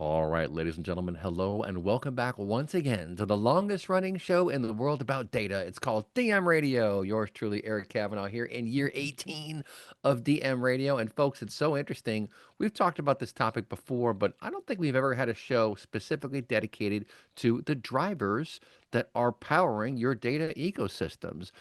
All right, ladies and gentlemen, hello and welcome back once again to the longest running show in the world about data. It's called DM Radio. Yours truly, Eric Kavanaugh, here in year 18 of DM Radio. And folks, it's so interesting. We've talked about this topic before, but I don't think we've ever had a show specifically dedicated to the drivers that are powering your data ecosystems.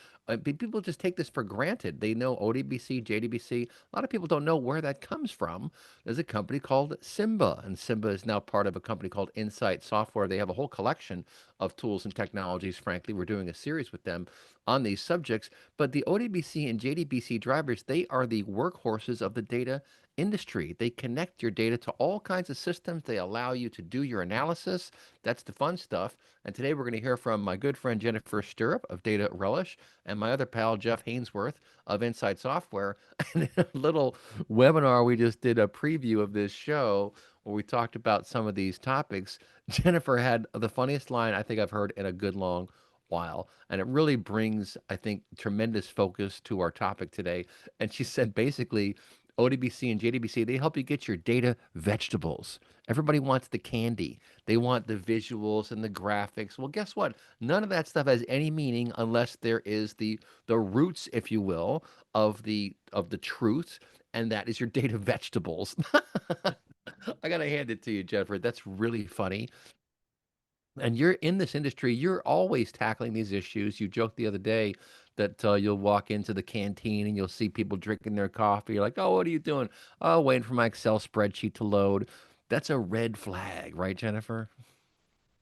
People just take this for granted. They know ODBC, JDBC. A lot of people don't know where that comes from. There's a company called Simba, and Simba is now part of a company called InsightSoftware. They have a whole collection of tools and technologies. Frankly, we're doing a series with them on these subjects. But the ODBC and JDBC drivers, they are the workhorses of the data industry. They connect your data to all kinds of systems. They allow you to do your analysis. That's the fun stuff. And today we're going to hear from my good friend Jennifer Stirrup of Data Relish and my other pal Jeff Hainsworth of InsightSoftware. And a little webinar, we just did a preview of this show where we talked about some of these topics. Jennifer had the funniest line I think I've heard in a good long while. And it really brings, I think, tremendous focus to our topic today. And she said basically, ODBC and JDBC, they help you get your data vegetables. Everybody wants the candy. They want the visuals and the graphics. Well, guess what? None of that stuff has any meaning unless there is the roots, if you will, of the truth, and that is your data vegetables. I gotta hand it to you, Jennifer. That's really funny. And you're in this industry, you're always tackling these issues. You joked the other day that you'll walk into the canteen and you'll see people drinking their coffee. You're like, oh, what are you doing? Oh, waiting for my Excel spreadsheet to load. That's a red flag, right, Jennifer?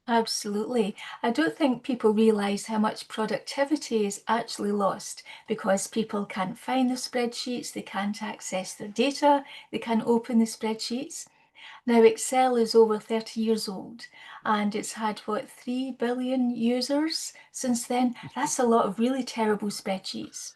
Absolutely. I don't think people realize how much productivity is actually lost because people can't find the spreadsheets, they can't access their data, they can't open the spreadsheets. Now, Excel is over 30 years old and it's had, what, 3 billion users since then? That's a lot of really terrible spreadsheets.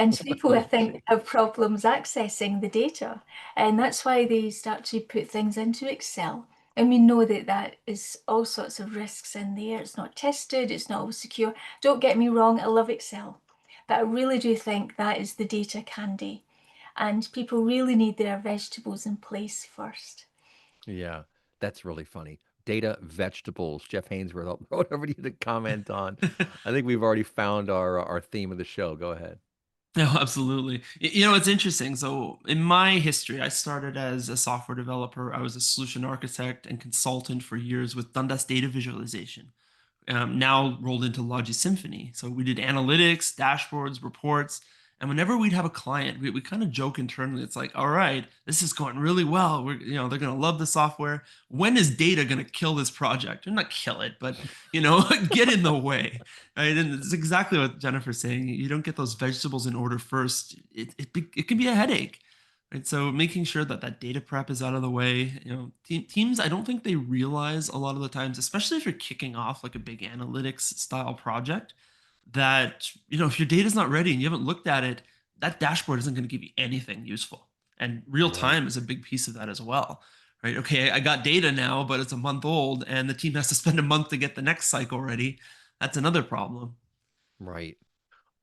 And people, I think, have problems accessing the data. And that's why they start to put things into Excel. And we know that that is all sorts of risks in there. It's not tested, it's not always secure. Don't get me wrong, I love Excel. But I really do think that is the data candy. And people really need their vegetables in place first. Yeah, that's really funny. Data vegetables. Jeff Hainsworth, I'll throw it over to you to comment on. I think we've already found our theme of the show. Go ahead. No, absolutely. It's interesting. So, in my history, I started as a software developer. I was a solution architect and consultant for years with Dundas Data Visualization. Now rolled into Logi Symphony. So, we did analytics, dashboards, reports. And whenever we'd have a client, we kind of joke internally. It's like, all right, this is going really well. They're going to love the software. When is data going to kill this project? Or not kill it, but, get in the way. Right. And it's exactly what Jennifer's saying. You don't get those vegetables in order first. It can be a headache. Right. So making sure that that data prep is out of the way. Teams, I don't think they realize a lot of the times, especially if you're kicking off like a big analytics style project, that, if your data is not ready and you haven't looked at it, that dashboard isn't going to give you anything useful. And real Right. time is a big piece of that as well. Right. Okay. I got data now, but it's a month old and the team has to spend a month to get the next cycle ready. That's another problem. Right.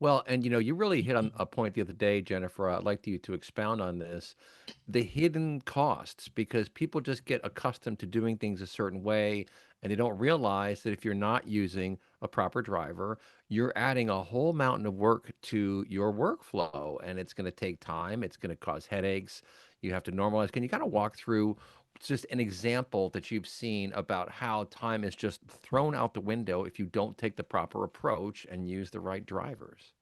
Well, and you really hit on a point the other day, Jennifer. I'd like you to expound on this. The hidden costs, because people just get accustomed to doing things a certain way, and they don't realize that if you're not using a proper driver, you're adding a whole mountain of work to your workflow, and it's going to take time. It's going to cause headaches. You have to normalize. Can you kind of walk through just an example that you've seen about how time is just thrown out the window if you don't take the proper approach and use the right drivers?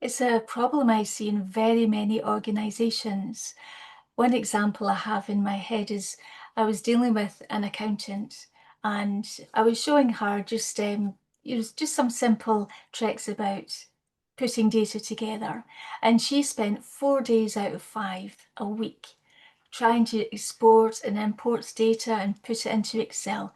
It's a problem I see in very many organizations. One example I have in my head is I was dealing with an accountant and I was showing her just some simple tricks about putting data together. And she spent 4 days out of 5 a week trying to export and import data and put it into Excel.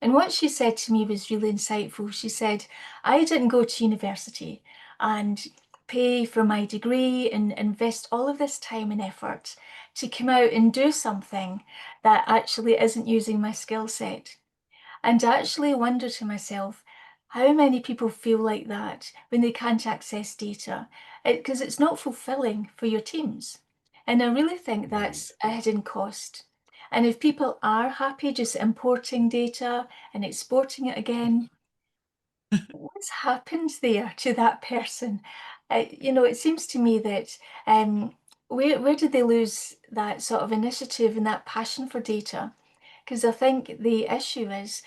And what she said to me was really insightful. She said, I didn't go to university and pay for my degree and invest all of this time and effort to come out and do something that actually isn't using my skill set. And I actually wonder to myself, how many people feel like that when they can't access data? Because it's not fulfilling for your teams. And I really think Right. that's a hidden cost. And if people are happy just importing data and exporting it again, what's happened there to that person? It seems to me that where did they lose that sort of initiative and that passion for data? Because I think the issue is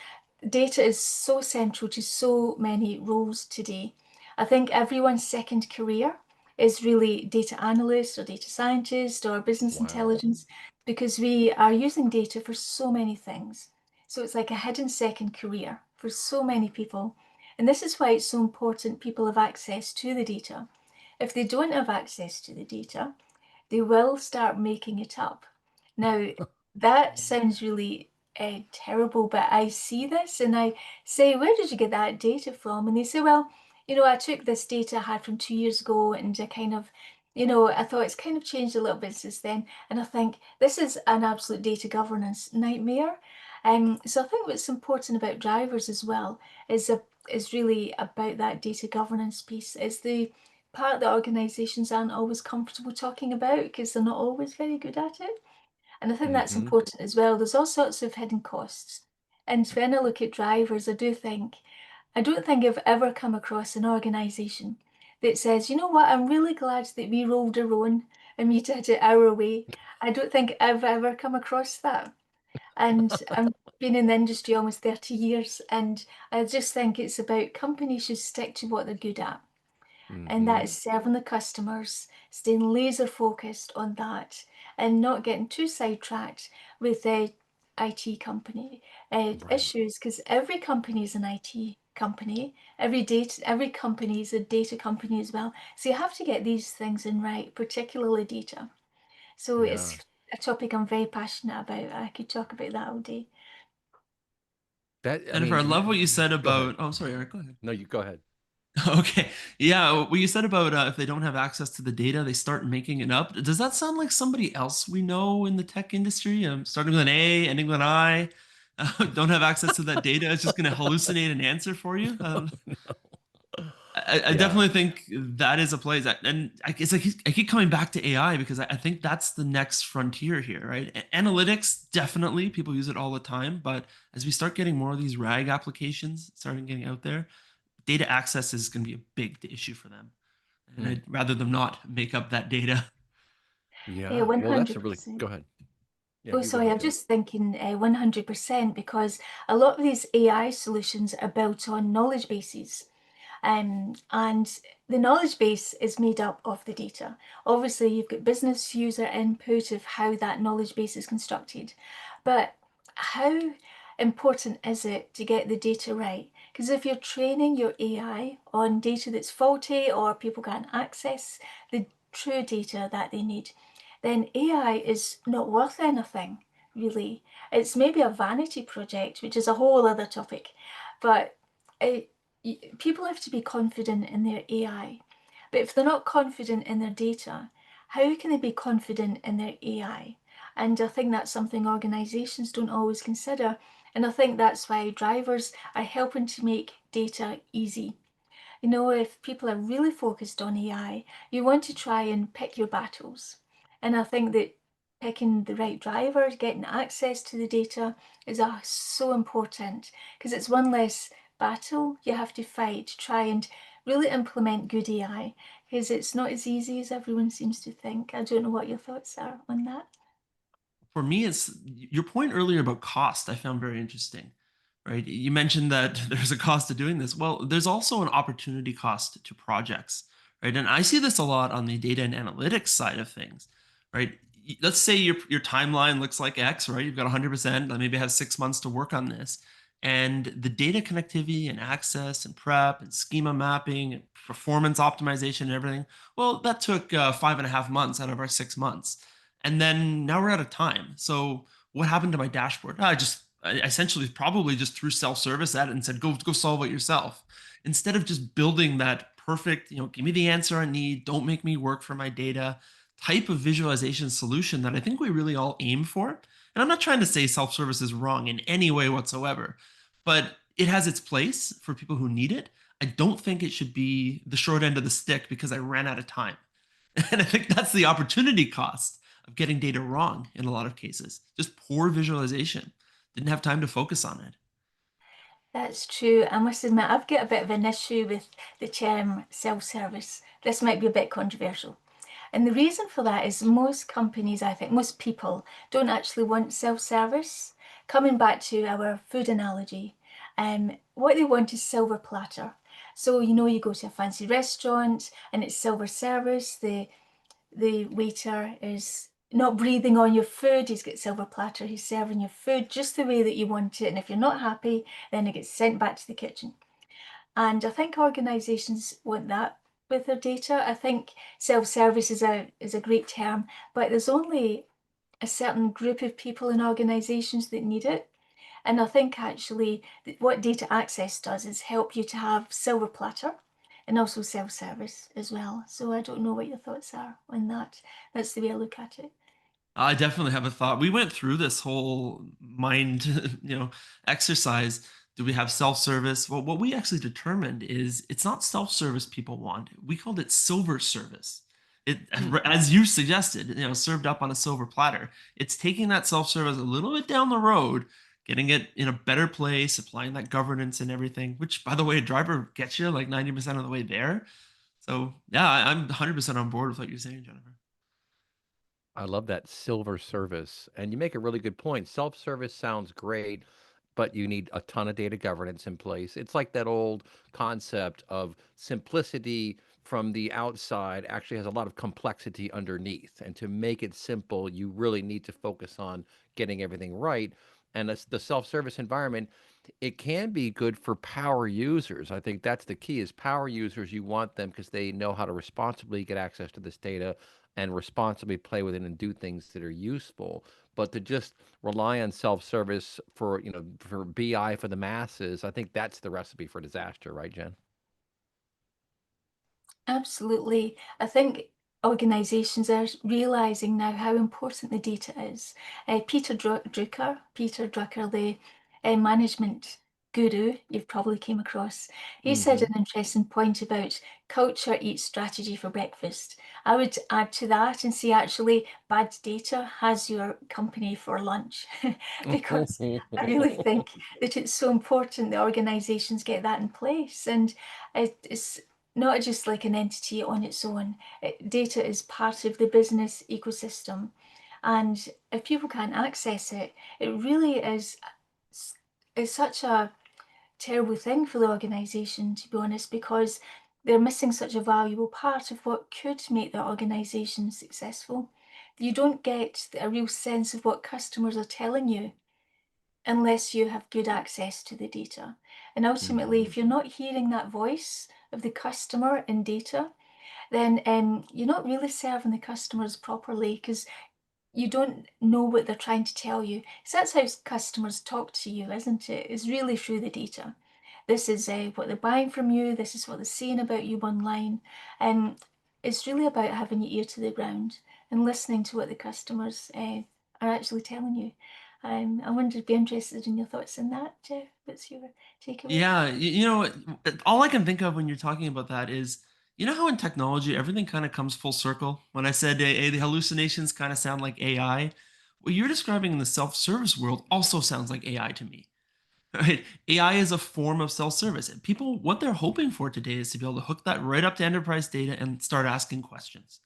data is so central to so many roles today. I think everyone's second career is really data analyst or data scientist or business Wow. intelligence because we are using data for so many things. So it's like a hidden second career for so many people. And this is why it's so important people have access to the data. If they don't have access to the data, they will start making it up. Now, that sounds really terrible, but I see this and I say, where did you get that data from? And they say, well, I took this data I had from 2 years ago and I kind of, I thought it's kind of changed a little bit since then. And I think this is an absolute data governance nightmare. So I think what's important about drivers as well is really about that data governance piece. It's the part that organizations aren't always comfortable talking about because they're not always very good at it. And I think that's Mm-hmm. important as well. There's all sorts of hidden costs. And when I look at drivers, I don't think I've ever come across an organization that says, you know what, I'm really glad that we rolled our own and we did it our way. I don't think I've ever come across that. And I've been in the industry almost 30 years, and I just think it's about companies should stick to what they're good at, and that Mm-hmm. is serving the customers, staying laser focused on that, and not getting too sidetracked with the IT company Right. issues. Because every company is an IT company, every company is a data company as well. So you have to get these things in right, particularly data. So Yeah. it's a topic I'm very passionate about. I could talk about that all day. That, I Jennifer, I mean, love what you said go ahead. about. Oh, sorry, Eric. Go ahead. No, you go ahead. Okay. Yeah. What you said about if they don't have access to the data, they start making it up. Does that sound like somebody else we know in the tech industry? Starting with an A, ending with an I. Don't have access to that data. It's just going to hallucinate an answer for you. I Yeah. definitely think that is a place, and I guess I keep coming back to AI because I think that's the next frontier here, right? Analytics, definitely, people use it all the time, but as we start getting more of these RAG applications starting getting out there, data access is going to be a big issue for them, and Hmm. I'd rather them not make up that data. Yeah, Yeah. Well, that's a really, go 100%. ahead. Yeah, Oh, you go sorry, ahead, I'm Jen. just thinking 100% because a lot of these AI solutions are built on knowledge bases. And the knowledge base is made up of the data. Obviously, you've got business user input of how that knowledge base is constructed. But how important is it to get the data right? Because if you're training your AI on data that's faulty or people can't access the true data that they need, then AI is not worth anything, really. It's maybe a vanity project, which is a whole other topic. But it, people have to be confident in their AI. But if they're not confident in their data, how can they be confident in their AI? And I think that's something organizations don't always consider. And I think that's why drivers are helping to make data easy. If people are really focused on AI, you want to try and pick your battles. And I think that picking the right driver, getting access to the data is so important because it's one less battle you have to fight to try and really implement good AI because it's not as easy as everyone seems to think. I don't know what your thoughts are on that. For me, it's your point earlier about cost. I found very interesting, right? You mentioned that there's a cost to doing this. Well, there's also an opportunity cost to projects, right? And I see this a lot on the data and analytics side of things, right? Let's say your timeline looks like X, right? You've got 100%. I maybe have 6 months to work on this, and the data connectivity and access and prep and schema mapping and performance optimization and everything. Well, that took 5.5 months out of our 6 months, and then now we're out of time. So what happened to my dashboard? I essentially probably just threw self-service at it and said, go solve it yourself. Instead of just building that perfect, give me the answer I need, don't make me work for my data type of visualization solution that I think we really all aim for. And I'm not trying to say self-service is wrong in any way whatsoever, but it has its place for people who need it. I don't think it should be the short end of the stick because I ran out of time. And I think that's the opportunity cost of getting data wrong in a lot of cases. Just poor visualization. Didn't have time to focus on it. That's true. I must admit, I've got a bit of an issue with the term self-service. This might be a bit controversial. And the reason for that is most companies, I think, most people don't actually want self-service. Coming back to our food analogy, what they want is silver platter. So, you go to a fancy restaurant and it's silver service. The waiter is not breathing on your food. He's got silver platter. He's serving your food just the way that you want it. And if you're not happy, then it gets sent back to the kitchen. And I think organizations want that with their data. I think self-service is a great term, but there's only a certain group of people in organizations that need it. And I think actually what data access does is help you to have silver platter and also self-service as well. So I don't know what your thoughts are on that. That's the way I look at it. I definitely have a thought. We went through this whole mind, exercise. Do we have self-service? Well, what we actually determined is it's not self-service people want. We called it silver service. It, as you suggested, served up on a silver platter. It's taking that self-service a little bit down the road, getting it in a better place, applying that governance and everything, which, by the way, a driver gets you like 90% of the way there. So yeah, I'm 100% on board with what you're saying, Jennifer. I love that silver service. And you make a really good point. Self-service sounds great, but you need a ton of data governance in place. It's like that old concept of simplicity from the outside actually has a lot of complexity underneath. And to make it simple, you really need to focus on getting everything right. And the self-service environment, it can be good for power users. I think that's the key is power users, you want them because they know how to responsibly get access to this data and responsibly play with it and do things that are useful. But to just rely on self-service for, for BI for the masses, I think that's the recipe for disaster, right, Jen? Absolutely. I think organizations are realizing now how important the data is. Peter Drucker, the management guru you've probably came across, he said Hmm. an interesting point about culture eats strategy for breakfast. I would add to that and say actually bad data has your company for lunch because I really think that it's so important that organizations get that in place. And it's not just like an entity on its own. Data is part of the business ecosystem. And if people can't access it, it really is such a terrible thing for the organization, to be honest, because they're missing such a valuable part of what could make their organization successful. You don't get a real sense of what customers are telling you unless you have good access to the data. And ultimately, Hmm. if you're not hearing that voice of the customer in data, then you're not really serving the customers properly because you don't know what they're trying to tell you. So that's how customers talk to you, isn't it? It's really through the data. This is what they're buying from you. This is what they're saying about you online. And it's really about having your ear to the ground and listening to what the customers are actually telling you. I wonder, I'd be interested in your thoughts on that, Jeff. What's your takeaway? Yeah, you know, all I can think of when you're talking about that is, how in technology everything kind of comes full circle. When I said the hallucinations kind of sound like AI, what you're describing in the self-service world also sounds like AI to me. Right? AI is a form of self-service. And people, what they're hoping for today is to be able to hook that right up to enterprise data and start asking questions.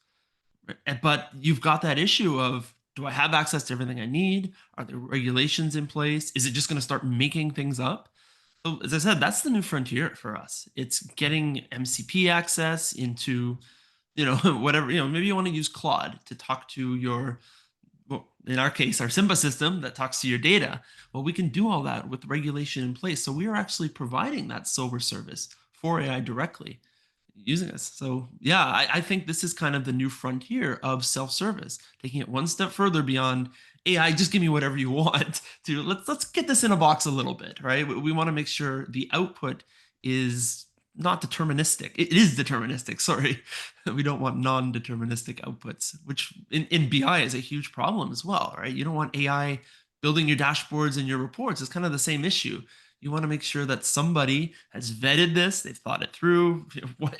Right? But you've got that issue of, do I have access to everything I need? Are there regulations in place? Is it just going to start making things up? So as I said, that's the new frontier for us. It's getting MCP access into, whatever, maybe you want to use Claude to talk to your, well, in our case, our Simba system that talks to your data. Well, we can do all that with regulation in place. So we are actually providing that silver service for AI directly using us. So yeah, I think this is kind of the new frontier of self-service, taking it one step further beyond AI. Just give me whatever you want. To let's get this in a box a little bit, right? We want to make sure the output is not deterministic. It is deterministic. Sorry, we don't want non-deterministic outputs, which in BI is a huge problem as well, right? You don't want AI building your dashboards and your reports. It's kind of the same issue. You want to make sure that somebody has vetted this, they've thought it through,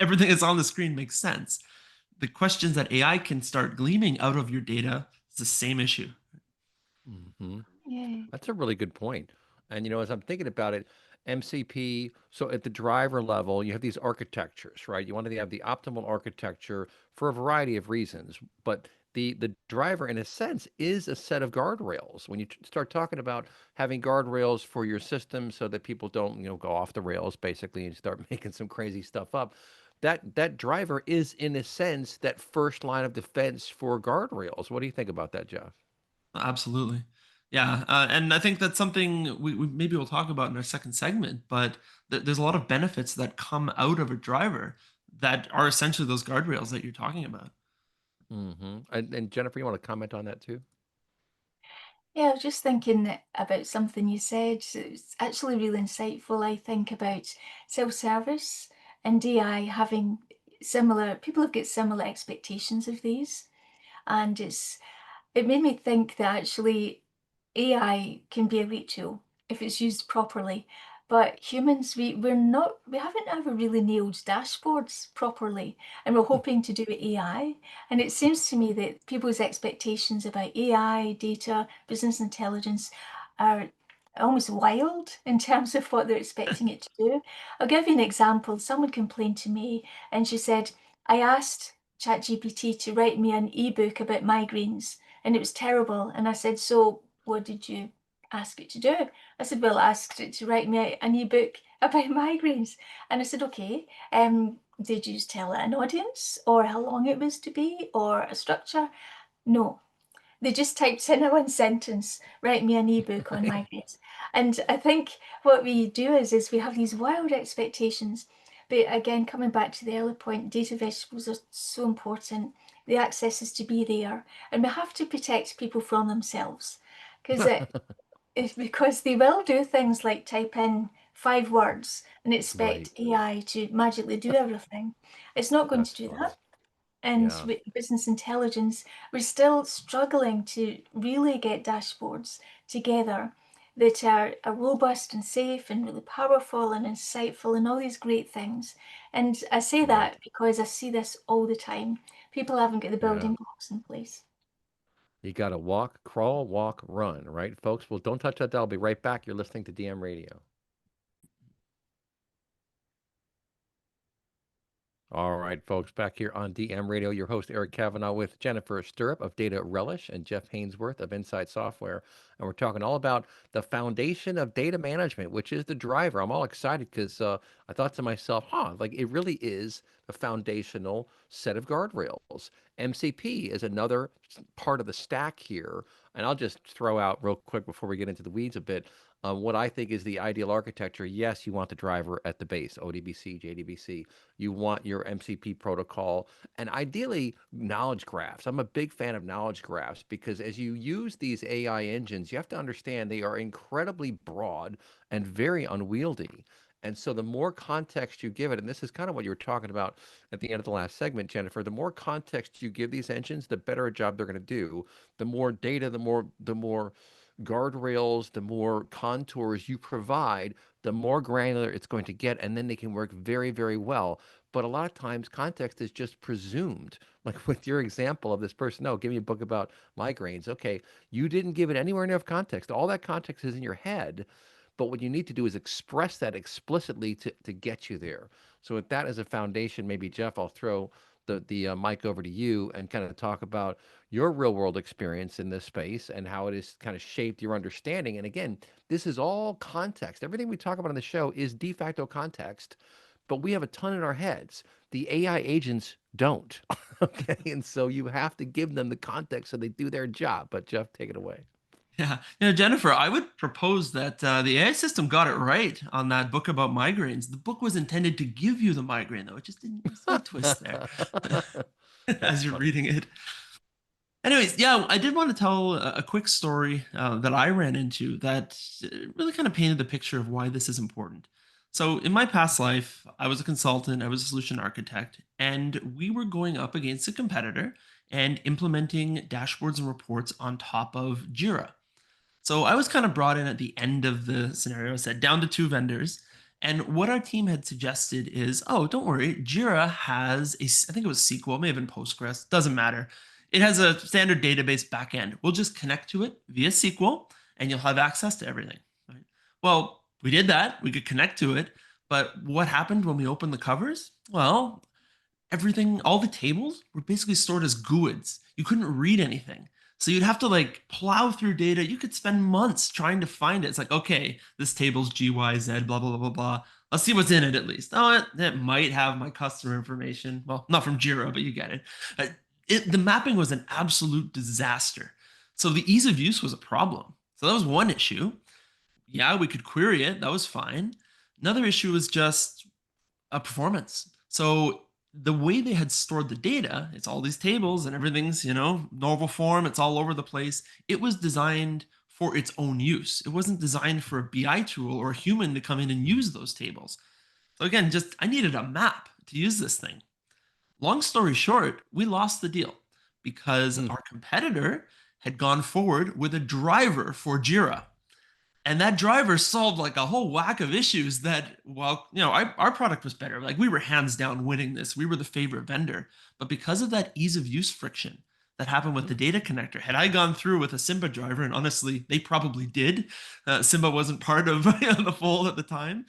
everything that's on the screen makes sense. The questions that AI can start gleaming out of your data It's the same issue. Hmm. Yeah. That's a really good point. And as I'm thinking about it, MCP, so at the driver level, you have these architectures, right? You want to have the optimal architecture for a variety of reasons, but the driver, in a sense, is a set of guardrails. When you start talking about having guardrails for your system so that people don't, go off the rails, basically, and start making some crazy stuff up, that driver is, in a sense, that first line of defense for guardrails. What do you think about that, Jeff? Absolutely. Yeah. And I think that's something we maybe we'll talk about in our second segment, but there's a lot of benefits that come out of a driver that are essentially those guardrails that you're talking about. And Jennifer, you want to comment on that too? Yeah, I was just thinking about something you said. It's actually really insightful, I think, about self-service and AI having similar, people have got similar expectations of these. And it made me think that actually AI can be a great tool if it's used properly. But humans, we haven't ever really nailed dashboards properly, and we're hoping to do AI. And it seems to me that people's expectations about AI, data, business intelligence are almost wild in terms of what they're expecting it to do. I'll give you an example. Someone complained to me and she said, I asked ChatGPT to write me an ebook about migraines and it was terrible. And I said, so what did you ask it to do? I said, well, I asked it to write me an ebook about migraines. And I said, okay, did you just tell it an audience or how long it was to be or a structure? No. They just typed in a one sentence, write me an ebook on migraines. And I think what we do is we have these wild expectations. But again, coming back to the earlier point, data vegetables are so important. The access is to be there. And we have to protect people from themselves. Because it's because they will do things like type in 5 words and Right. expect AI to magically do everything. It's not going to That's do funny. that. And Yeah. with business intelligence, we're still struggling to really get dashboards together that are robust and safe and really powerful and insightful and all these great things. And I say Right. that because I see this all the time. People haven't got the Yeah. building blocks in place. You got to walk, crawl, walk, run, right, folks? Well, don't touch that dial. I'll be right back. You're listening to DM Radio. All right, folks, back here on DM Radio, your host, Eric Kavanaugh, with Jennifer Stirrup of Data Relish and Jeff Hainsworth of InsightSoftware. And we're talking all about the foundation of data management, which is the driver. I'm all excited because I thought to myself, like it really is a foundational set of guardrails. MCP is another part of the stack here. And I'll just throw out real quick before we get into the weeds a bit. What I think is the ideal architecture. Yes, you want the driver at the base, ODBC, JDBC. You want your MCP protocol, and ideally knowledge graphs. I'm a big fan of knowledge graphs because as you use these AI engines, you have to understand they are incredibly broad and very unwieldy. And so the more context you give it, and this is kind of what you were talking about at the end of the last segment, Jennifer, the more context you give these engines, the better a job they're going to do. The more data, the more guardrails, the more contours you provide, the more granular it's going to get, and then they can work very, very well. But a lot of times, context is just presumed. Like with your example of this person, oh, give me a book about migraines. Okay, you didn't give it anywhere near enough context. All that context is in your head, but what you need to do is express that explicitly to get you there. So with that as a foundation, maybe Jeff, I'll throw the mic over to you and kind of talk about your real world experience in this space and how it has kind of shaped your understanding. And again, this is all context. Everything we talk about on the show is de facto context, but we have a ton in our heads. The AI agents don't. Okay. And so you have to give them the context so they do their job. But Jeff, take it away. Yeah, Jennifer, I would propose that the AI system got it right on that book about migraines. The book was intended to give you the migraine, though. It just didn't. There's a slight twist there That's as you're funny. reading it. Anyways, yeah, I did want to tell a quick story that I ran into that really kind of painted the picture of why this is important. So, in my past life, I was a consultant, I was a solution architect, and we were going up against a competitor and implementing dashboards and reports on top of Jira. So I was kind of brought in at the end of the scenario, said down to 2 vendors. And what our team had suggested is, oh, don't worry, Jira has I think it was SQL, may have been Postgres, doesn't matter. it has a standard database backend. We'll just connect to it via SQL, and you'll have access to everything. Right? Well, we did that. We could connect to it. But what happened when we opened the covers? Well, everything, all the tables were basically stored as GUIDs. You couldn't read anything. So you'd have to like plow through data. You could spend months trying to find it. It's like, okay, this table's GYZ, blah, blah, blah, blah, blah. Let's see what's in it at least. Oh, it might have my customer information. Well, not from Jira, but you get it. The mapping was an absolute disaster. So the ease of use was a problem. So that was one issue. Yeah, we could query it. That was fine. Another issue was just a performance. So the way they had stored the data, it's all these tables and everything's, novel form, it's all over the place. It was designed for its own use. It wasn't designed for a BI tool or a human to come in and use those tables. So again, I needed a map to use this thing. Long story short, we lost the deal because our competitor had gone forward with a driver for Jira. And that driver solved like a whole whack of issues that, well, our product was better. Like we were hands down winning this. We were the favorite vendor. But because of that ease of use friction that happened with the data connector, had I gone through with a Simba driver, and honestly, they probably did. Simba wasn't part of the fold at the time.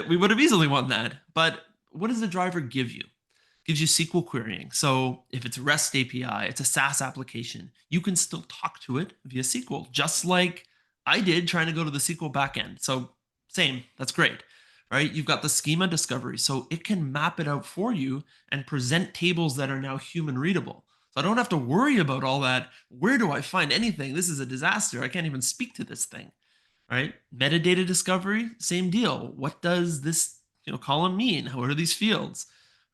We would have easily won that. But what does the driver give you? Gives you SQL querying. So if it's REST API, it's a SaaS application, you can still talk to it via SQL, just like I did trying to go to the SQL backend. So same, that's great, right? You've got the schema discovery. So it can map it out for you and present tables that are now human readable. So I don't have to worry about all that. Where do I find anything? This is a disaster. I can't even speak to this thing, right? Metadata discovery, same deal. What does this column mean? What are these fields,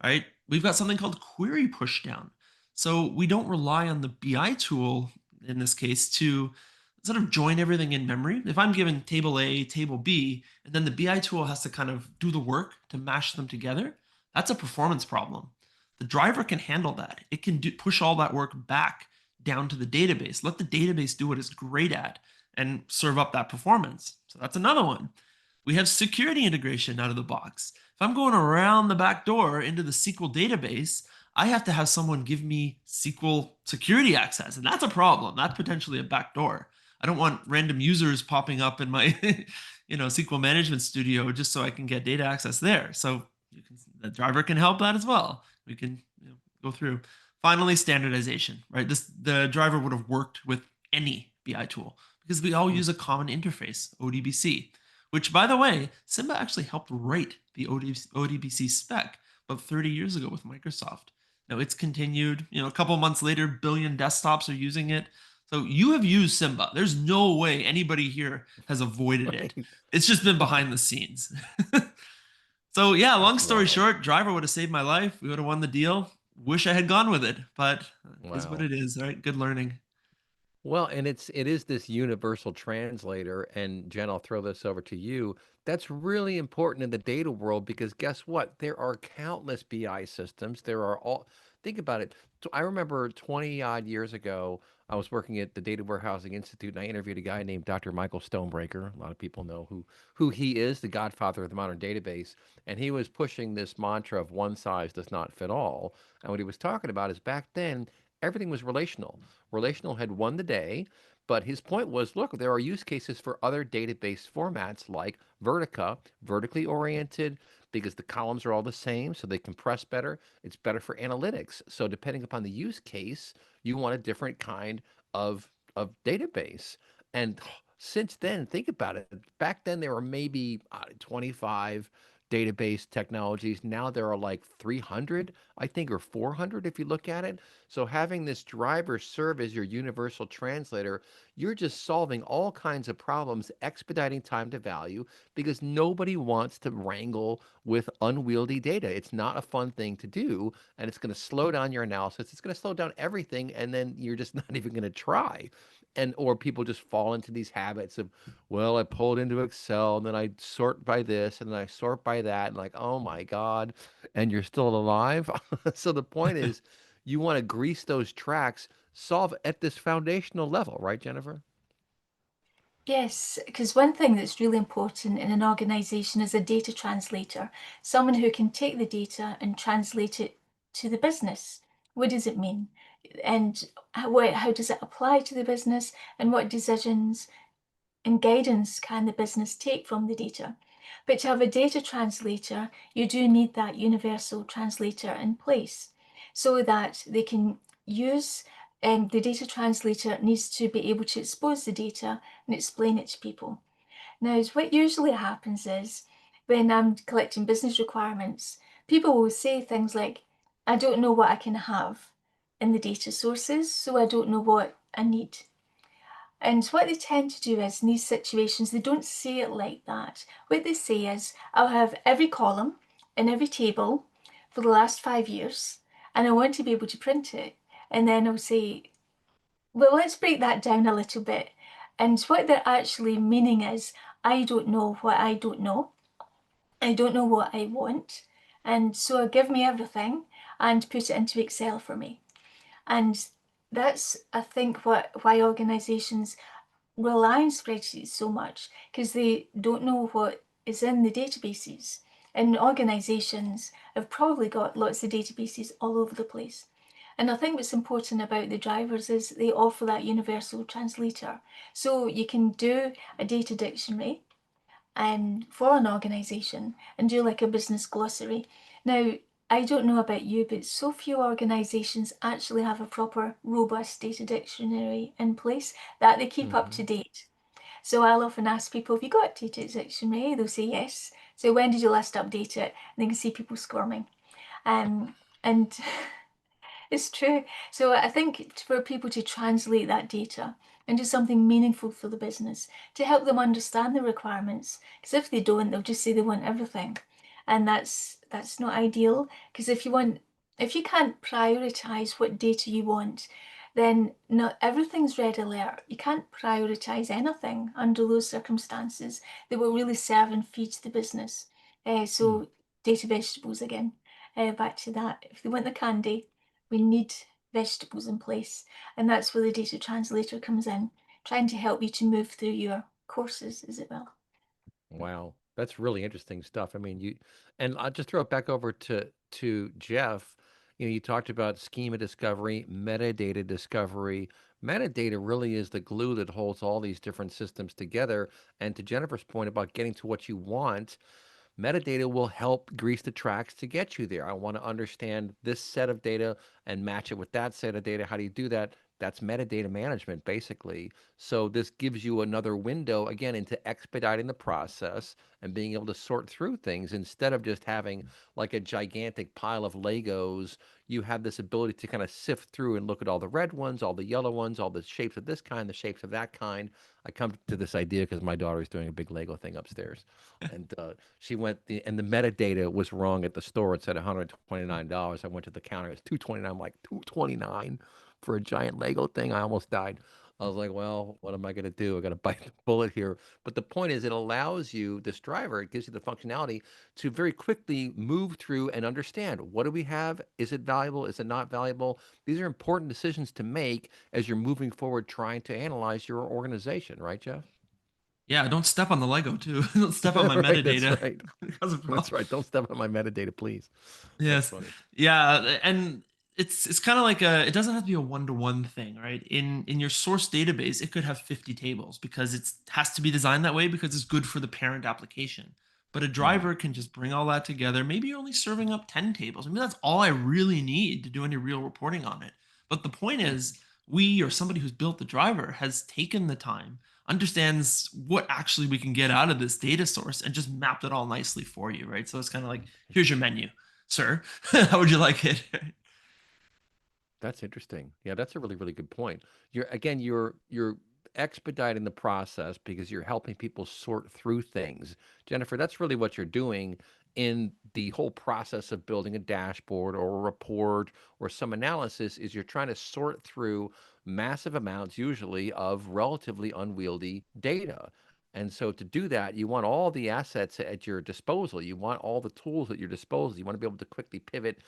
right? We've got something called query pushdown. So we don't rely on the BI tool in this case to sort of join everything in memory. If I'm given table A, table B, and then the BI tool has to kind of do the work to mash them together, that's a performance problem. The driver can handle that. It can push all that work back down to the database. Let the database do what it's great at and serve up that performance. So that's another one. We have security integration out of the box. If I'm going around the back door into the SQL database, I have to have someone give me SQL security access, and that's a problem. That's potentially a backdoor. I don't want random users popping up in my SQL management studio just so I can get data access there. So the driver can help that as well. We can go through. Finally, standardization, right? The driver would have worked with any BI tool because we all use a common interface, ODBC, which, by the way, Simba actually helped write the ODBC spec about 30 years ago with Microsoft. Now it's continued, a couple months later, billion desktops are using it. So you have used Simba. There's no way anybody here has avoided it. It's just been behind the scenes. So yeah, long story short, driver would have saved my life. We would have won the deal. Wish I had gone with it, but it is what it is, right? Good learning. Well, and it is this universal translator, and Jen, I'll throw this over to you. That's really important in the data world because guess what? There are countless BI systems. Think about it. I remember 20 odd years ago, I was working at the Data Warehousing Institute, and I interviewed a guy named Dr. Michael Stonebreaker. A lot of people know who he is, the godfather of the modern database. And he was pushing this mantra of one size does not fit all. And what he was talking about is back then, everything was relational. Relational had won the day, but his point was, look, there are use cases for other database formats like Vertica, vertically oriented, because the columns are all the same, so they compress better. It's better for analytics. So depending upon the use case, you want a different kind of database. And since then, think about it. Back then, there were maybe 25 database technologies. Now there are like 300, I think, or 400 if you look at it. So having this driver serve as your universal translator, you're just solving all kinds of problems, expediting time to value, because nobody wants to wrangle with unwieldy data. It's not a fun thing to do, and it's going to slow down your analysis. It's going to slow down everything, and then you're just not even going to try. Or people just fall into these habits of, well, I pulled into Excel and then I sort by this and then I sort by that, and like, oh my God, and you're still alive. So the point is, you want to grease those tracks, solve at this foundational level, right, Jennifer? Yes, because one thing that's really important in an organization is a data translator, someone who can take the data and translate it to the business. What does it mean? and how does it apply to the business, and what decisions and guidance can the business take from the data. But to have a data translator, you do need that universal translator in place so that they can use the data translator needs to be able to expose the data and explain it to people. Now, what usually happens is when I'm collecting business requirements, people will say things like, I don't know what I can have in the data sources, so I don't know what I need. And what they tend to do is in these situations, they don't say it like that. What they say is, I'll have every column in every table for the last 5 years, and I want to be able to print it. And then I'll say, well, let's break that down a little bit. And what they're actually meaning is, I don't know what I don't know. I don't know what I want. And so give me everything and put it into Excel for me. And that's, I think, why organizations rely on spreadsheets so much, because they don't know what is in the databases. And organizations have probably got lots of databases all over the place. And I think what's important about the drivers is they offer that universal translator. So you can do a data dictionary for an organization and do like a business glossary. Now, I don't know about you, but so few organizations actually have a proper, robust data dictionary in place that they keep up to date. So I'll often ask people, have you got a data dictionary? They'll say yes. So when did you last update it? And you can see people squirming. And it's true. So I think for people to translate that data into something meaningful for the business, to help them understand the requirements, because if they don't, they'll just say they want everything. And that's not ideal, because if you can't prioritize what data you want, then not everything's red alert. You can't prioritize anything under those circumstances that will really serve and feed the business. So data vegetables again, back to that. If they want the candy, we need vegetables in place. And that's where the data translator comes in, trying to help you to move through your courses, as it will. Wow, that's really interesting stuff. I mean, and I'll just throw it back over to Jeff. You talked about schema discovery, metadata discovery. Metadata really is the glue that holds all these different systems together. And to Jennifer's point about getting to what you want, metadata will help grease the tracks to get you there. I want to understand this set of data and match it with that set of data. How do you do that? That's metadata management, basically. So this gives you another window, again, into expediting the process and being able to sort through things instead of just having like a gigantic pile of Legos. You have this ability to kind of sift through and look at all the red ones, all the yellow ones, all the shapes of this kind, the shapes of that kind. I come to this idea because my daughter is doing a big Lego thing upstairs, and she went and the metadata was wrong at the store. It said $129. I went to the counter. It's $229. I'm like, $229 for a giant Lego thing? I almost died. I was like, well, what am I going to do? I got to bite the bullet here. But the point is, it allows you, this driver, it gives you the functionality to very quickly move through and understand, what do we have? Is it valuable? Is it not valuable? These are important decisions to make as you're moving forward trying to analyze your organization, right, Jeff? Yeah, don't step on the Lego too. Don't step on my Right, that's metadata. right. Cause a That's problem. right. Don't step on my metadata, please. That's Yes. funny. Yeah, and it's kind of like it doesn't have to be a one-to-one thing, right? In your source database, it could have 50 tables because it has to be designed that way because it's good for the parent application. But a Hmm. driver can just bring all that together. Maybe you're only serving up 10 tables. I mean, that's all I really need to do any real reporting on it. But the point is, we or somebody who's built the driver has taken the time, understands what actually we can get out of this data source, and just mapped it all nicely for you, right? So it's kind of like, here's your menu, sir. How would you like it? That's interesting. Yeah, that's a really, really good point. You're expediting the process because you're helping people sort through things. Jennifer, that's really what you're doing in the whole process of building a dashboard or a report or some analysis is you're trying to sort through massive amounts usually of relatively unwieldy data. And so to do that, you want all the assets at your disposal. You want all the tools at your disposal. You want to be able to quickly pivot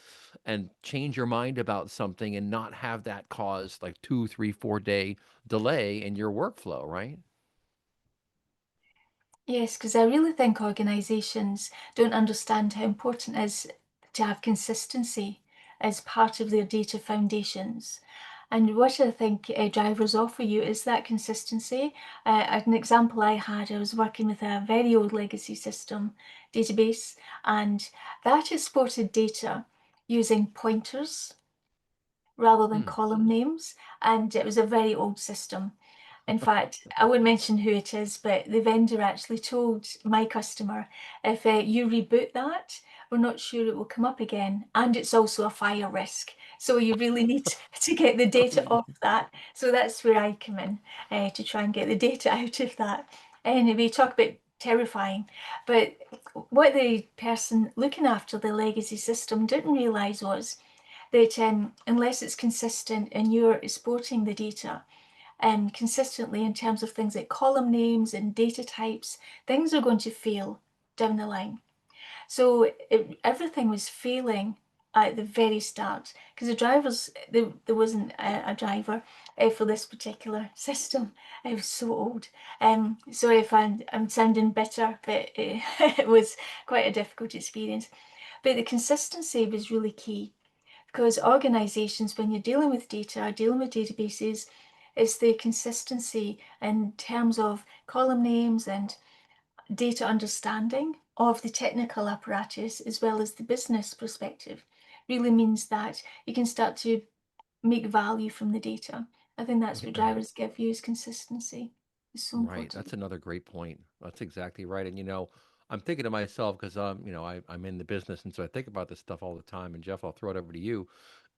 and change your mind about something and not have that cause like 2, 3, 4 day delay in your workflow, right? Yes, because I really think organizations don't understand how important it is to have consistency as part of their data foundations. And what I think drivers offer you is that consistency. An example I had, I was working with a very old legacy system database, and that exported data using pointers rather than column names. And it was a very old system. In fact, I won't mention who it is, but the vendor actually told my customer, if you reboot that, we're not sure it will come up again. And it's also a fire risk. So you really need to get the data off that. So that's where I come in to try and get the data out of that. Anyway, talk about terrifying. But what the person looking after the legacy system didn't realize was that unless it's consistent and you're exporting the data consistently in terms of things like column names and data types, things are going to fail down the line. So everything was failing at the very start because the drivers, there wasn't a driver for this particular system. It was so old. Sorry if I'm sounding bitter, but it was quite a difficult experience. But the consistency was really key because organizations, when you're dealing with data, dealing with databases, it's the consistency in terms of column names and data understanding of the technical apparatus as well as the business perspective really means that you can start to make value from the data. I think that's what drivers give you is consistency. It's so Right. important. That's another great point. That's exactly right. And I'm thinking to myself because I'm in the business, and so I think about this stuff all the time. And Jeff, I'll throw it over to you.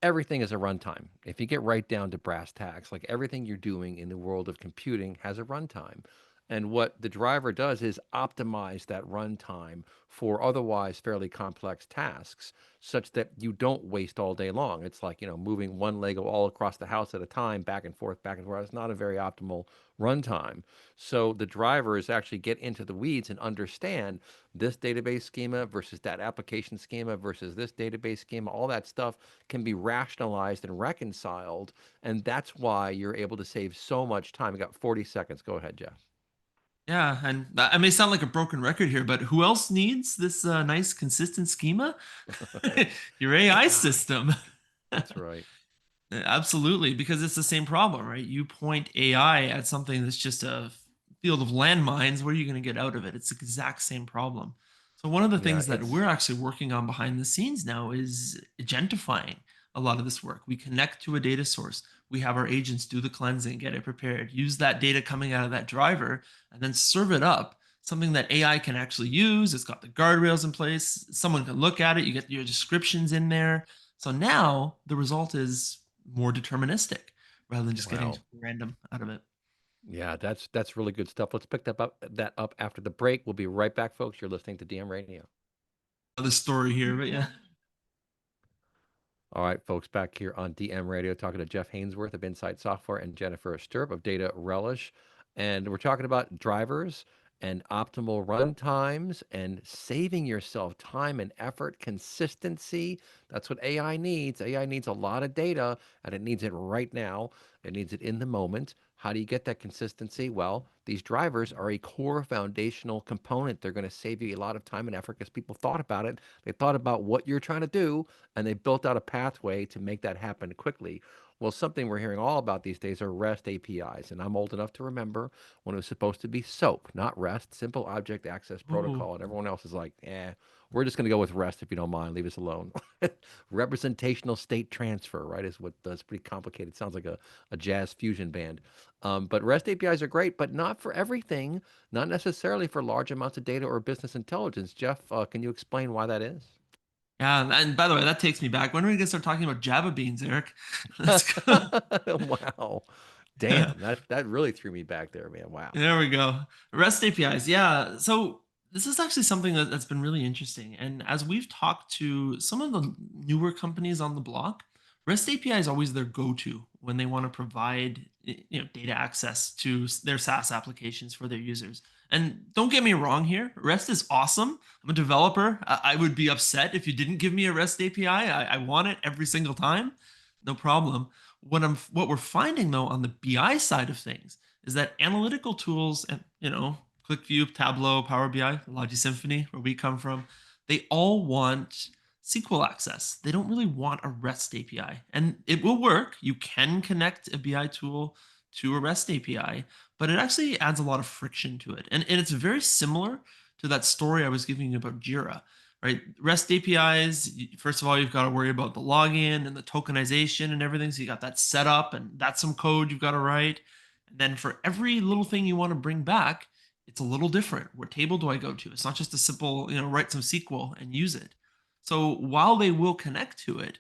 Everything is a runtime. If you get right down to brass tacks, like everything you're doing in the world of computing has a runtime. And what the driver does is optimize that runtime for otherwise fairly complex tasks such that you don't waste all day long. It's like, moving one Lego all across the house at a time, back and forth, back and forth. It's not a very optimal runtime. So the drivers actually get into the weeds and understand this database schema versus that application schema versus this database schema. All that stuff can be rationalized and reconciled. And that's why you're able to save so much time. We got 40 seconds. Go ahead, Jeff. Yeah, and I may sound like a broken record here, but who else needs this nice, consistent schema? Your AI Yeah, system. that's right. Absolutely, because it's the same problem, right? You point AI at something that's just a field of landmines. What are you going to get out of it? It's the exact same problem. So, one of the Yeah, things that we're it's actually working on behind the scenes now is agentifying a lot of this work. We connect to a data source, we have our agents do the cleansing, get it prepared, use that data coming out of that driver, and then serve it up. Something that AI can actually use. It's got the guardrails in place. Someone can look at it. You get your descriptions in there. So now the result is more deterministic rather than just getting wow. random out of it. Yeah, that's really good stuff. Let's pick that up after the break. We'll be right back, folks. You're listening to DM Radio. Another story here, but yeah. All right, folks, back here on DM Radio, talking to Jeff Hainsworth of InsightSoftware and Jennifer Stirrup of Data Relish. And we're talking about drivers and optimal run times and saving yourself time and effort, consistency. That's what AI needs. AI needs a lot of data, and it needs it right now. It needs it in the moment. How do you get that consistency? Well, these drivers are a core foundational component. They're going to save you a lot of time and effort because people thought about it. They thought about what you're trying to do, and they built out a pathway to make that happen quickly. Well, something we're hearing all about these days are REST APIs, and I'm old enough to remember when it was supposed to be SOAP, not REST, Simple Object Access Ooh. Protocol, and everyone else is like, we're just going to go with REST if you don't mind, leave us alone. Representational state transfer, right, is what does pretty complicated. Sounds like a jazz fusion band. But REST APIs are great, but not for everything, not necessarily for large amounts of data or business intelligence. Jeff, can you explain why that is? Yeah, and by the way, that takes me back. When are we gonna start talking about Java beans, Eric? Let's go. Wow. Damn, that really threw me back there, man. Wow. There we go. REST APIs. Yeah. So this is actually something that's been really interesting. And as we've talked to some of the newer companies on the block, REST API is always their go-to when they want to provide data access to their SaaS applications for their users. And don't get me wrong here, REST is awesome. I'm a developer. I would be upset if you didn't give me a REST API. I want it every single time. No problem. What we're finding though on the BI side of things is that analytical tools and ClickView, Tableau, Power BI, Logi Symphony, where we come from, they all want SQL access. They don't really want a REST API. And it will work. You can connect a BI tool to a REST API, but it actually adds a lot of friction to it. And it's very similar to that story I was giving you about Jira, right? REST APIs, first of all, you've got to worry about the login and the tokenization and everything. So you got that set up, and that's some code you've got to write. And then for every little thing you want to bring back, it's a little different. What table do I go to? It's not just a simple, write some SQL and use it. So while they will connect to it,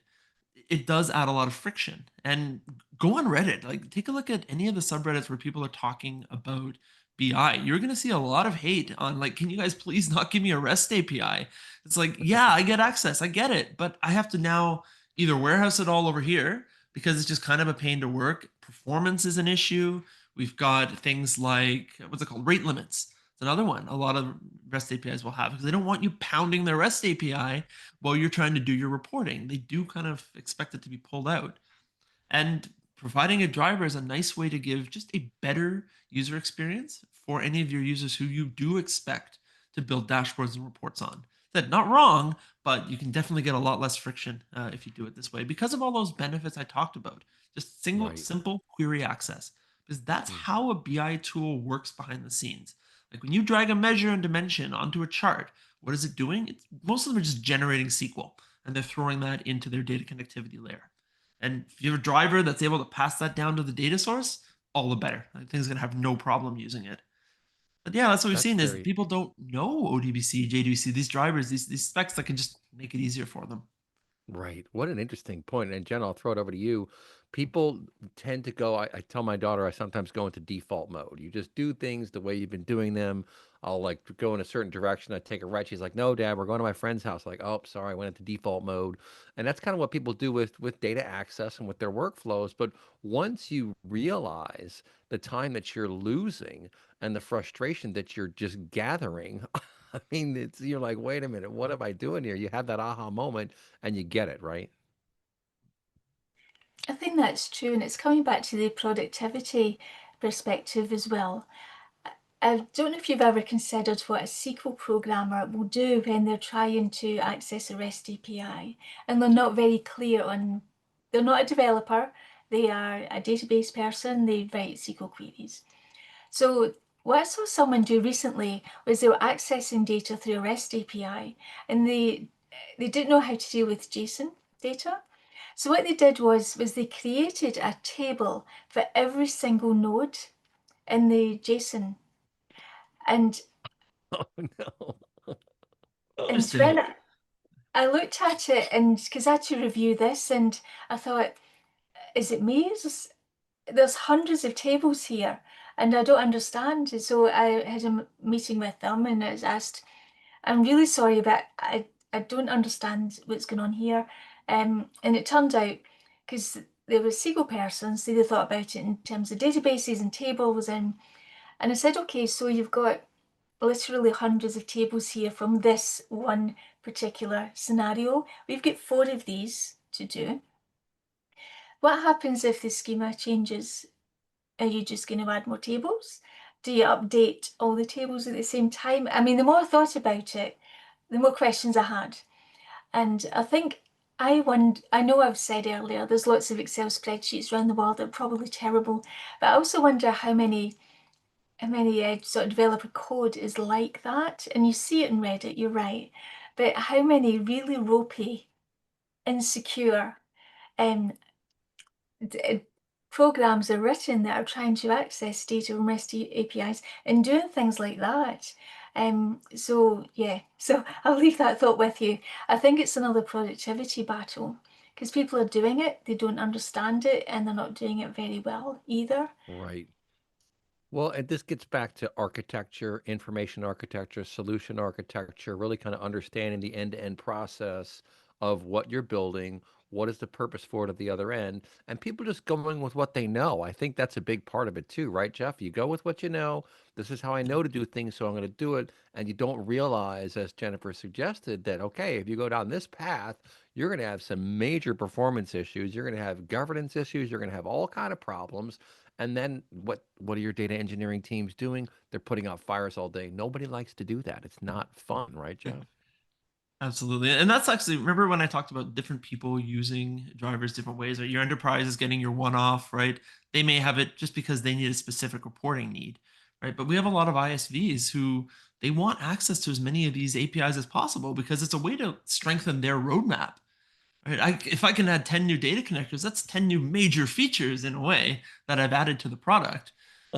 it does add a lot of friction. And go on Reddit, like take a look at any of the subreddits where people are talking about BI. You're going to see a lot of hate on like, can you guys please not give me a REST API? It's like, yeah, I get access, I get it, but I have to now either warehouse it all over here because it's just kind of a pain to work. Performance is an issue. We've got things like what's it called? Rate limits. It's another one. A lot of REST APIs will have because they don't want you pounding their REST API while you're trying to do your reporting. They do kind of expect it to be pulled out. And providing a driver is a nice way to give just a better user experience for any of your users who you do expect to build dashboards and reports on. That's not wrong, but you can definitely get a lot less friction if you do it this way because of all those benefits I talked about. Just Right. simple query access, because that's Mm. how a BI tool works behind the scenes. Like when you drag a measure and dimension onto a chart, what is it doing? Most of them are just generating SQL, and they're throwing that into their data connectivity layer. And if you have a driver that's able to pass that down to the data source, all the better. I think it's going to have no problem using it. But yeah, that's what we've That's seen is very people don't know ODBC, JDBC, these drivers, these specs that can just make it easier for them. right. What an interesting point. And Jen, I'll throw it over to you. People tend to go, I tell my daughter, I sometimes go into default mode. You just do things the way you've been doing them. I'll like go in a certain direction. I take a right. She's like, no, Dad, we're going to my friend's house. Like, oh, sorry, I went into default mode. And that's kind of what people do with data access and with their workflows. But once you realize the time that you're losing and the frustration that you're just gathering, I mean, you're like, wait a minute, what am I doing here? You have that aha moment and you get it, right? I think that's true, and it's coming back to the productivity perspective as well. I don't know if you've ever considered what a SQL programmer will do when they're trying to access a REST API and they're not very clear on, they're not a developer, they are a database person, they write SQL queries. So what I saw someone do recently was they were accessing data through a REST API and they didn't know how to deal with JSON data. So what they did was they created a table for every single node in the JSON. And Oh no. and Interesting. when I looked at it, and because I had to review this, and I thought, is it me? There's hundreds of tables here, and I don't understand. And so I had a meeting with them, and I was asked, I'm really sorry, but I don't understand what's going on here. And it turned out, because there were SQL persons, they thought about it in terms of databases and tables, and I said, okay, so you've got literally hundreds of tables here from this one particular scenario. We've got 4 of these to do. What happens if the schema changes? Are you just going to add more tables? Do you update all the tables at the same time? I mean, the more I thought about it, the more questions I had. And I think I know I've said earlier, there's lots of Excel spreadsheets around the world that are probably terrible, but I also wonder how many sort of developer code is like that. And you see it in Reddit, you're right. But how many really ropey, insecure um, programs are written that are trying to access data from REST APIs and doing things like that? So yeah, so I'll leave that thought with you. I think it's another productivity battle because people are doing it, they don't understand it, and they're not doing it very well either. Right. Well, and this gets back to architecture, information architecture, solution architecture, really kind of understanding the end-to-end process of what you're building, what is the purpose for it at the other end, and people just going with what they know. I think that's a big part of it too, right, Jeff? You go with what you know. This is how I know to do things, so I'm going to do it. And you don't realize, as Jennifer suggested, that, okay, if you go down this path, you're going to have some major performance issues. You're going to have governance issues. You're going to have all kind of problems. And then what are your data engineering teams doing? They're putting out fires all day. Nobody likes to do that. It's not fun, right, Jeff? Absolutely. And that's actually, remember when I talked about different people using drivers different ways, right? Your enterprise is getting your one off, right? They may have it just because they need a specific reporting need, right? But we have a lot of ISVs who they want access to as many of these APIs as possible because it's a way to strengthen their roadmap, right? If I can add 10 new data connectors, that's 10 new major features in a way that I've added to the product.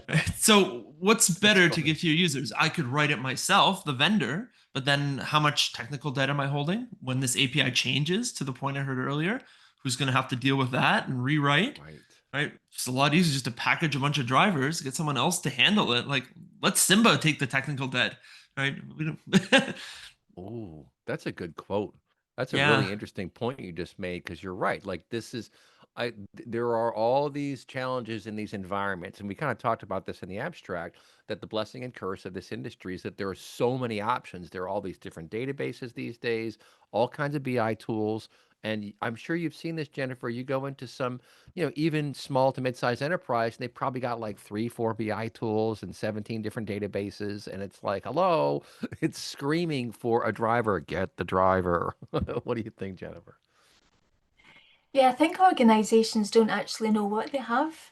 Right? So what's That's better to funny. give to your users? I could write it myself, the vendor, but then how much technical debt am I holding when this API changes to the point I heard earlier? Who's going to have to deal with that and rewrite? Right. Right? It's a lot easier just to package a bunch of drivers, get someone else to handle it. Like, let Simba take the technical debt, right? We don't. Oh, that's a good quote. That's a Yeah. really interesting point you just made because you're right. Like this is, there are all these challenges in these environments, and we kind of talked about this in the abstract, that the blessing and curse of this industry is that there are so many options. There are all these different databases these days, all kinds of BI tools, and I'm sure you've seen this, Jennifer. You go into some, even small to mid-sized enterprise, and they probably got like three, four BI tools and 17 different databases, and it's like, hello, it's screaming for a driver. Get the driver. What do you think, Jennifer? Yeah, I think organizations don't actually know what they have.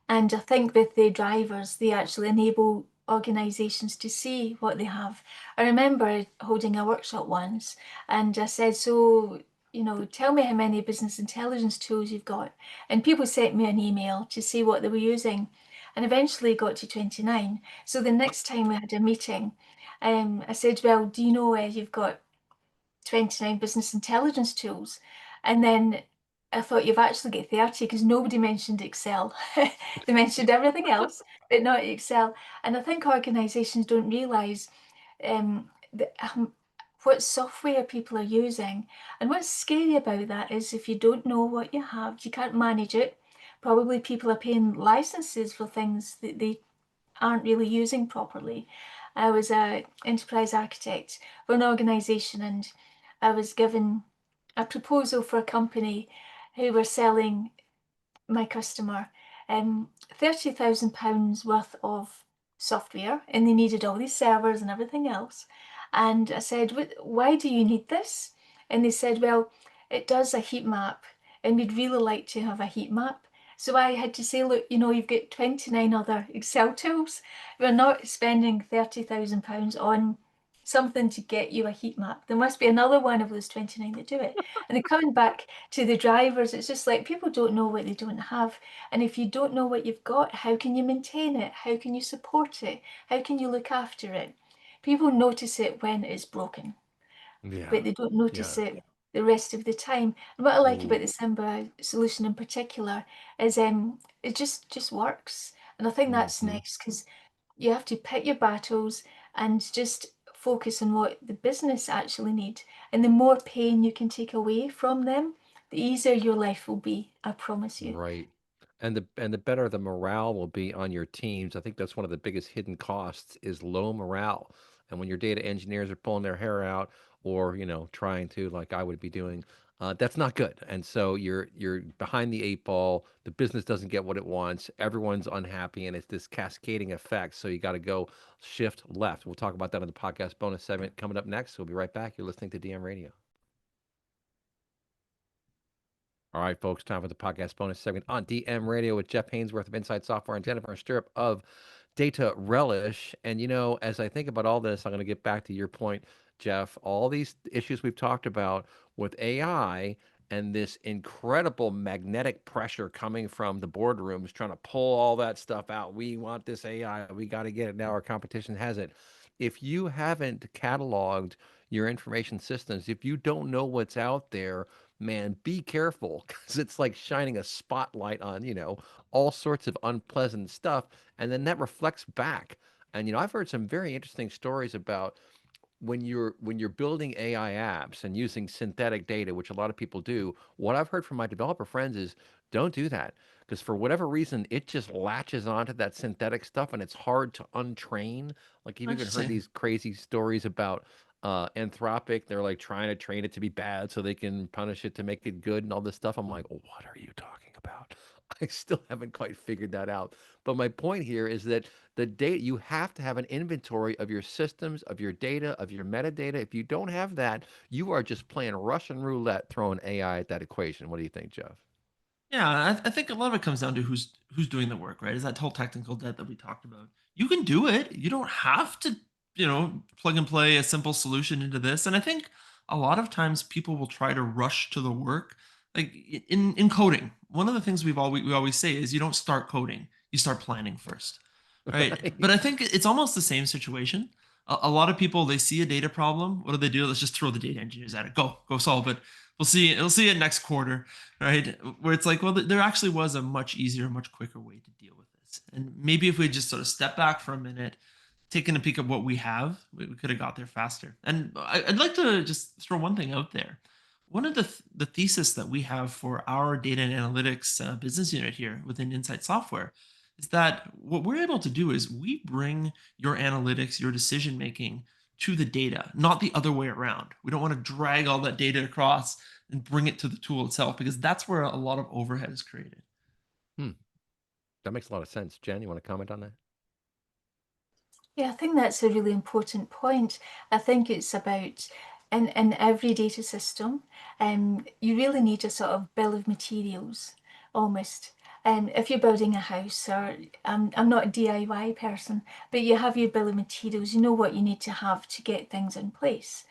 And I think with the drivers, they actually enable organizations to see what they have. I remember holding a workshop once and I said, so, tell me how many business intelligence tools you've got. And people sent me an email to see what they were using and eventually got to 29. So the next time we had a meeting, I said, well, do you know you've got 29 business intelligence tools? And then I thought you've actually got 30 because nobody mentioned Excel. They mentioned everything else, but not Excel. And I think organizations don't realize what software people are using. And what's scary about that is if you don't know what you have, you can't manage it. Probably people are paying licenses for things that they aren't really using properly. I was an enterprise architect for an organization and I was given a proposal for a company who were selling my customer £30,000 worth of software and they needed all these servers and everything else. And I said, why do you need this? And they said, well, it does a heat map and we'd really like to have a heat map. So I had to say, look, you've got 29 other Excel tools. We're not spending £30,000 on something to get you a heat map. There must be another one of those 29 that do it. And then coming back to the drivers, it's just like people don't know what they don't have. And if you don't know what you've got, how can you maintain it? How can you support it? How can you look after it? People notice it when it's broken, but Yeah. they don't notice Yeah. it the rest of the time. And what I like about Ooh. the Simba solution in particular is it just works. And I think that's Hmm. nice because you have to pick your battles and just focus on what the business actually need. And the more pain you can take away from them, the easier your life will be, I promise you. Right. And the better the morale will be on your teams. I think that's one of the biggest hidden costs is low morale. And when your data engineers are pulling their hair out or, trying to, like I would be doing, that's not good. And so you're behind the eight ball. The business doesn't get what it wants. Everyone's unhappy, and it's this cascading effect. So you got to go shift left. We'll talk about that in the podcast bonus segment coming up next. We'll be right back. You're listening to DM Radio. All right, folks, time for the podcast bonus segment on DM Radio with Jeff Hainsworth of InsightSoftware and Jennifer Stirrup of Data Relish. And, as I think about all this, I'm going to get back to your point, Jeff. All these issues we've talked about with AI and this incredible magnetic pressure coming from the boardrooms trying to pull all that stuff out. We want this AI. We got to get it now. Our competition has it. If you haven't cataloged your information systems, if you don't know what's out there, man, be careful because it's like shining a spotlight on, all sorts of unpleasant stuff. And then that reflects back. And, I've heard some very interesting stories about when you're building AI apps and using synthetic data, which a lot of people do. What I've heard from my developer friends is don't do that because for whatever reason it just latches onto that synthetic stuff and it's hard to untrain. Like you've even heard Interesting. these crazy stories about Anthropic. They're like trying to train it to be bad so they can punish it to make it good and all this stuff. I'm like, what are you talking about? I still haven't quite figured that out. But my point here is that the data, you have to have an inventory of your systems, of your data, of your metadata. If you don't have that, you are just playing Russian roulette throwing AI at that equation. What do you think, Jeff? Yeah, I think a lot of it comes down to who's doing the work, right? Is that whole technical debt that we talked about. You can do it. You don't have to, plug and play a simple solution into this. And I think a lot of times people will try to rush to the work. Like in coding, one of the things we always say is you don't start coding, you start planning first, right? Right? But I think it's almost the same situation. A lot of people, they see a data problem. What do? Let's just throw the data engineers at it. Go solve it. We'll see it next quarter, right? Where it's like, well, there actually was a much easier, much quicker way to deal with this. And maybe if we just sort of step back for a minute, taking a peek at what we have, we could have got there faster. And I'd like to just throw one thing out there. One of the thesis that we have for our data and analytics business unit here within Insight Software is that what we're able to do is we bring your analytics, your decision making to the data, not the other way around. We don't want to drag all that data across and bring it to the tool itself because that's where a lot of overhead is created. Hmm. That makes a lot of sense. Jen, you want to comment on that? Yeah, I think that's a really important point. I think it's about in every data system, you really need a sort of bill of materials almost. If you're building a house, or I'm not a DIY person, but you have your bill of materials, you know what you need to have to get things in place.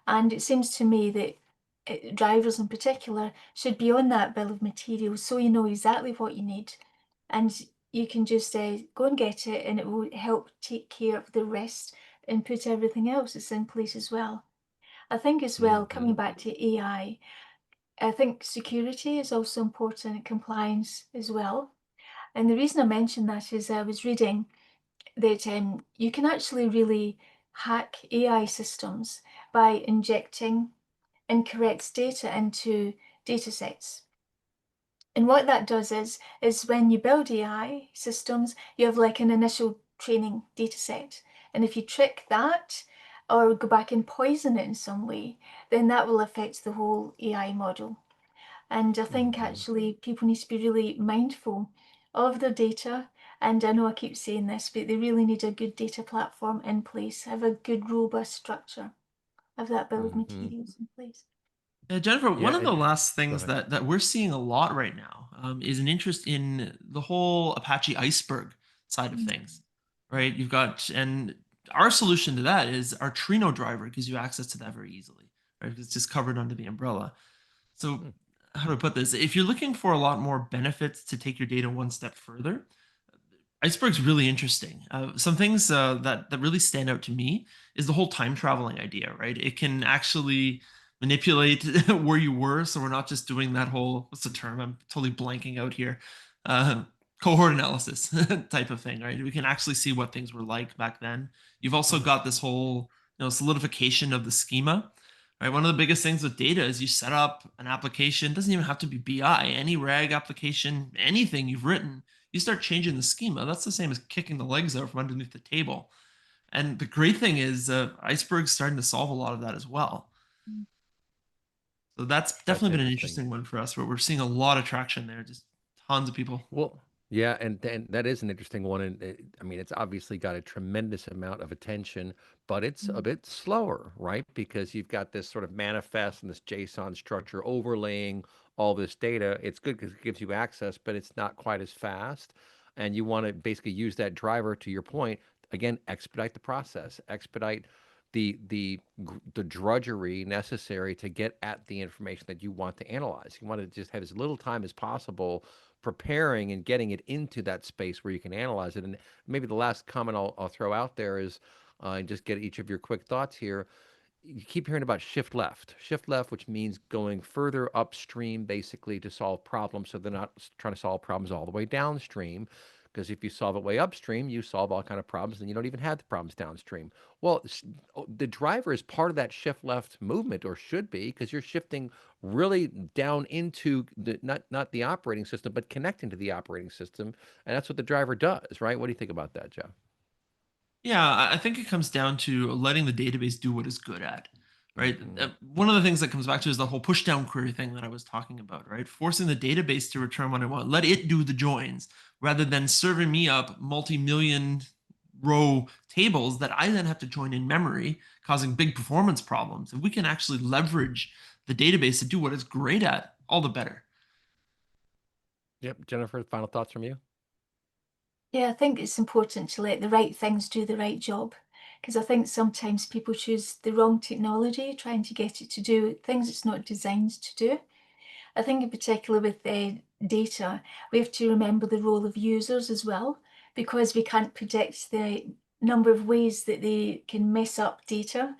And it seems to me that drivers in particular should be on that bill of materials so you know exactly what you need. And you can just go and get it, and it will help take care of the rest and put everything else that's in place as well. I think as well, Hmm. coming back to AI, I think security is also important, compliance as well. And the reason I mention that is I was reading that you can actually really hack AI systems by injecting incorrect data into data sets. And what that does is when you build AI systems, you have like an initial training data set. And if you trick that or go back and poison it in some way, then that will affect the whole AI model. And I think Hmm. actually people need to be really mindful of their data. And I know I keep saying this, but they really need a good data platform in place, have a good, robust structure, have that bill of Hmm. materials in place. Jennifer, Yeah, one of the and last go things ahead. that we're seeing a lot right now is an interest in the whole Apache Iceberg side of Mm. things, right? You've got, and our solution to that is our Trino driver gives you access to that very easily, right? Because it's just covered under the umbrella. So, Hmm. how do I put this? If you're looking for a lot more benefits to take your data one step further, Iceberg's really interesting. Some things that really stand out to me is the whole time traveling idea, right? It can actually manipulate where you were, so we're not just doing that whole, what's the term? I'm totally blanking out here. Uh, Cohort analysis type of thing, right? We can actually see what things were like back then. You've also Hmm. got this whole, solidification of the schema, right? One of the biggest things with data is you set up an application. It doesn't even have to be BI. Any RAG application, anything you've written, you start changing the schema. That's the same as kicking the legs out from underneath the table. And the great thing is, Iceberg's starting to solve a lot of that as well. So that's That's definitely been an interesting. interesting one for us, where we're seeing a lot of traction there. Just tons of people. Well, yeah, and then that is an interesting one, and I mean, it's obviously got a tremendous amount of attention, but it's a Mm. bit slower, right? Because you've got this sort of manifest and this JSON structure overlaying all this data. It's good because it gives you access, but it's not quite as fast. And you want to basically use that driver, to your point, again, expedite the process, expedite the drudgery necessary to get at the information that you want to analyze. You want to just have as little time as possible preparing and getting it into that space where you can analyze it. And maybe the last comment I'll throw out there is, and just get each of your quick thoughts here. You keep hearing about shift left, which means going further upstream basically to solve problems. So they're not trying to solve problems all the way downstream. Because if you solve it way upstream, you solve all kind of problems, and you don't even have the problems downstream. Well, the driver is part of that shift left movement, or should be, because you're shifting really down into the not the operating system, but connecting to the operating system, and that's what the driver does, right? What do you think about that, Jeff? Yeah, I think it comes down to letting the database do what it's good at, right? Mhm. One of the things that comes back to is the whole push down query thing that I was talking about, right? Forcing the database to return what I want, let it do the joins rather than serving me up multi-million row tables that I then have to join in memory, causing big performance problems. If we can actually leverage the database to do what it's great at, all the better. Yep. Jennifer, final thoughts from you? Yeah, I think it's important to let the right things do the right job, because I think sometimes people choose the wrong technology, trying to get it to do things it's not designed to do. I think in particular with data, we have to remember the role of users as well, because we can't predict the number of ways that they can mess up data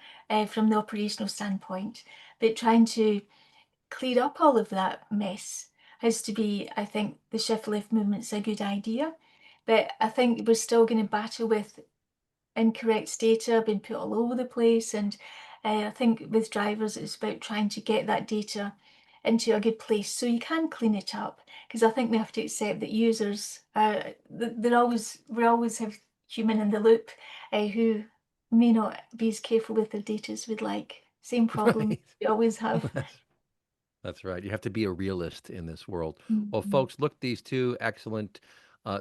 from the operational standpoint. But trying to clear up all of that mess has to be, I think the shift left movement's a good idea. But I think we're still going to battle with incorrect data being put all over the place. And I think with drivers, it's about trying to get that data into a good place so you can clean it up. Because I think we have to accept that users, we always have human in the loop who may not be as careful with their data as we'd like. Same problem Right. we always have. That's right. You have to be a realist in this world. Well, Mhm. folks, look these two excellent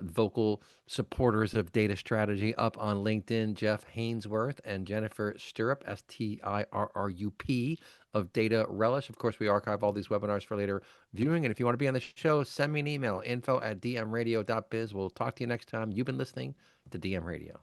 vocal supporters of data strategy up on LinkedIn, Jeff Hainsworth and Jennifer Stirrup, Stirrup, of Data Relish. Of course, we archive all these webinars for later viewing. And if you want to be on the show, send me an email, info@dmradio.biz. We'll talk to you next time. You've been listening to DM Radio.